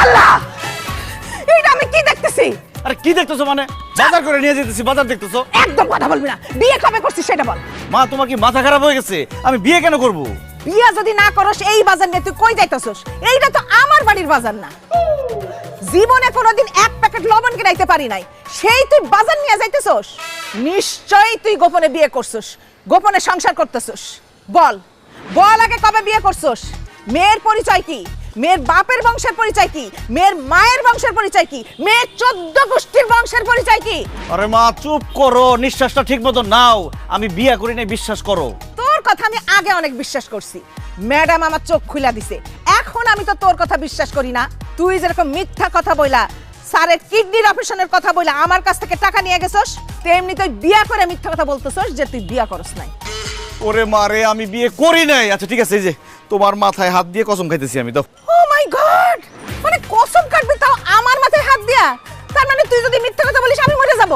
আল্লাহ, এটা আমি কি দেখতেছি? আরে কি দেখতেছো মানে? বাজার করে নিয়ে যেতেছি, বাজার দেখতেছো? একদম কথা বলবি না। বিয়ে কবে করছিস সেটা বল। মা, তোমার কি মাথা খারাপ হয়ে গেছে? আমি বিয়ে কেন করব? বিয়ে যদি না করস এই বাজার নিয়ে তুই কই যাইতেছস? এইটা তো আমার বাড়ির বাজার না। জীবনে কোনোদিন এক প্যাকেট লবণ কিনাইতে পারি নাই, সেই তুই বাজার নিয়ে যাইতেছস? নিশ্চয়ই তুই গোপনে বিয়ে করছস, গোপনে সংসার করতেছস। বল বল আগে কবে বিয়ে করছস? মেয়ের পরিচয় কি? মেয়ের বাপের বংশের পরিচয় কি? মেয়ের মায়ের বংশের পরিচয় কি? মেয়ের 14 গোষ্ঠীর বংশের পরিচয় কি? আরে মা চুপ করো, নিঃশ্বাসটা ঠিক মতো নাও। আমি বিয়ে করি নাই, বিশ্বাস করো। তোর কথা আমি আগে অনেক বিশ্বাস করছি, ম্যাডাম আমার চোখ খুলে দিছে। এখন আমি তো তোর কথা বিশ্বাস করি না। তুই যেরকম মিথ্যা কথা বইলা, স্যারের কিডনির অপারেশনের কথা বইলা আমার কাছ থেকে টাকা নিয়ে গেছস, তেমনি তুই বিয়া করে মিথ্যা কথা বলতেছস যে তুই বিয়া করস নাই। ওরে মারে, আমি বিয়ে করি নাই। আচ্ছা ঠিক আছে, এই যে তোমার মাথায় হাত দিয়ে কসম খাইতেছি আমি। দাও। ও মাই গড, মানে কসম কাটবি তাও আমার মাথায় হাত দিয়া? তার মানে তুই যদি মিথ্যা কথা বলিস আমি মরে যাব?